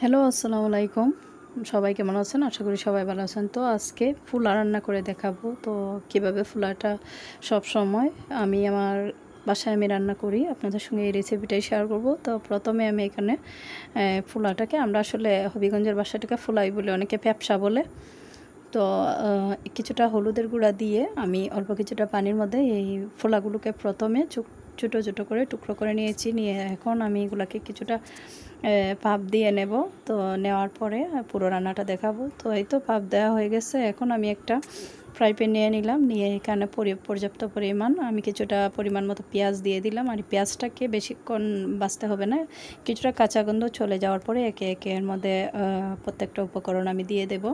Hello, আসসালামু আলাইকুম। সবাই কেমন আছেন? আশা করি সবাই ভালো আছেন। তো আজকে ফুলা রান্না করে দেখাবো। তো কিভাবে ফুলাটা সবসময় আমার বাসায় আমি রান্না করি, আপনাদের সঙ্গে এই রেসিপিটাই শেয়ার করব। তো প্রথমে আমি এখানে ফুলাটাকে আমরা আসলে হবিগঞ্জের বাসাটাকে ফুলাই বলি, অনেকে প্যাপসা বলে। তো কিছুটা হলুদের গুঁড়া দিয়ে আমি অল্প কিছুটা পানির মধ্যে এই ফোলাগুলোকে প্রথমে ছোটো ছোটো করে টুকরো করে নিয়েছি। নিয়ে এখন আমি এগুলাকে কিছুটা ভাপ দিয়ে নেব। তো নেওয়ার পরে পুরো রান্নাটা দেখাবো। তো এই তো ভাপ দেওয়া হয়ে গেছে। এখন আমি একটা ফ্রাই প্যান নিয়ে নিলাম। নিয়ে এখানে পর্যাপ্ত পরিমাণ আমি কিছুটা পরিমাণ মতো পেঁয়াজ দিয়ে দিলাম। আর পেঁয়াজটাকে বেশিক্ষণ বাছতে হবে না, কিছুটা কাঁচা গন্ধ চলে যাওয়ার পরে একে একে এর মধ্যে প্রত্যেকটা উপকরণ আমি দিয়ে দেব।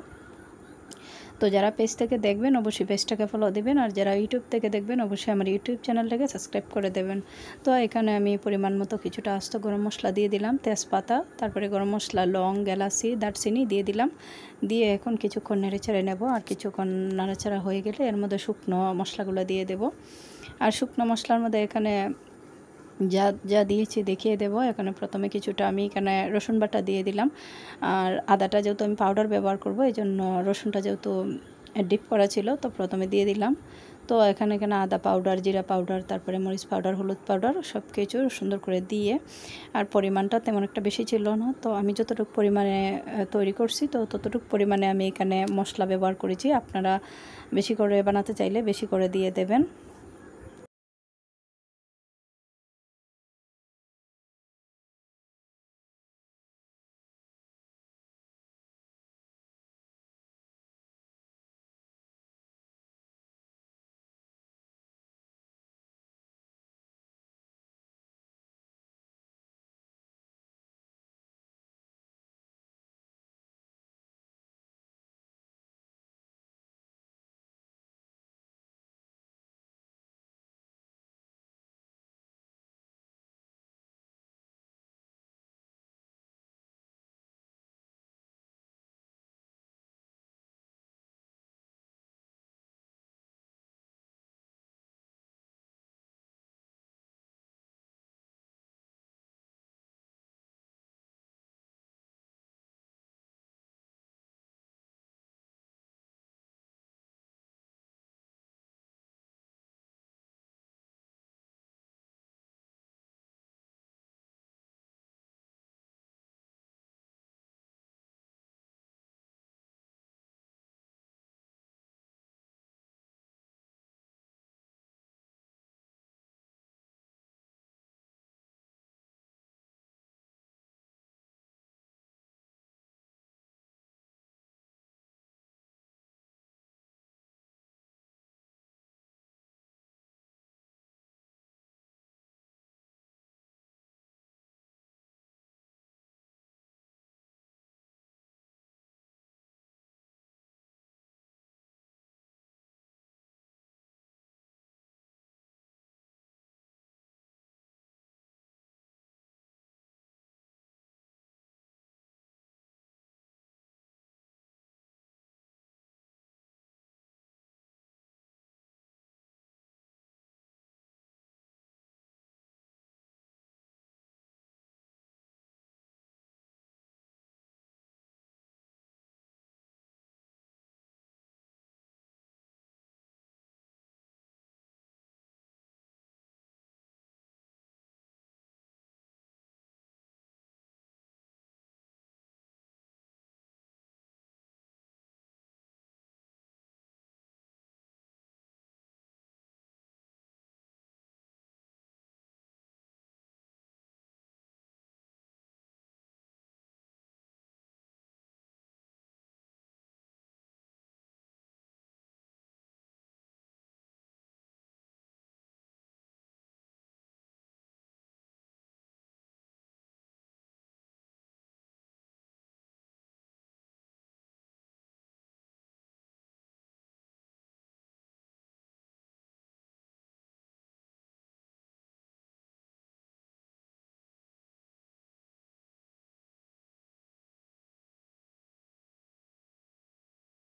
তো যারা পেজ থেকে দেখবেন অবশ্যই পেজটাকে ফলো দেবেন, আর যারা ইউটিউব থেকে দেখবেন অবশ্যই আমার ইউটিউব চ্যানেলটাকে সাবস্ক্রাইব করে দেবেন। তো এখানে আমি পরিমাণ মতো কিছুটা আস্ত গরম মশলা দিয়ে দিলাম, তেজপাতা, তারপরে গরম মশলা, লং, এলাচি, দারচিনি দিয়ে দিলাম। দিয়ে এখন কিছুক্ষণ নেড়েচেড়ে নেব। আর কিছুক্ষণ নাড়াচাড়া হয়ে গেলে এর মধ্যে শুকনো মশলাগুলো দিয়ে দেব। আর শুকনো মশলার মধ্যে এখানে যা যা দিয়েছি দেখিয়ে দেব। এখানে প্রথমে কিছুটা আমি এখানে রসুন বাটা দিয়ে দিলাম। আর আদাটা যেহেতু আমি পাউডার ব্যবহার করব, এই জন্য রসুনটা যেহেতু ডিপ করা ছিল তো প্রথমে দিয়ে দিলাম। তো এখানে আদা পাউডার, জিরা পাউডার, তারপরে মরিচ পাউডার, হলুদ পাউডার সব কিছু সুন্দর করে দিয়ে, আর পরিমাণটা তেমন একটা বেশি ছিল না। তো আমি যতটুকু পরিমাণে তৈরি করছি তো ততটুকু পরিমাণে আমি এখানে মশলা ব্যবহার করেছি। আপনারা বেশি করে বানাতে চাইলে বেশি করে দিয়ে দেবেন।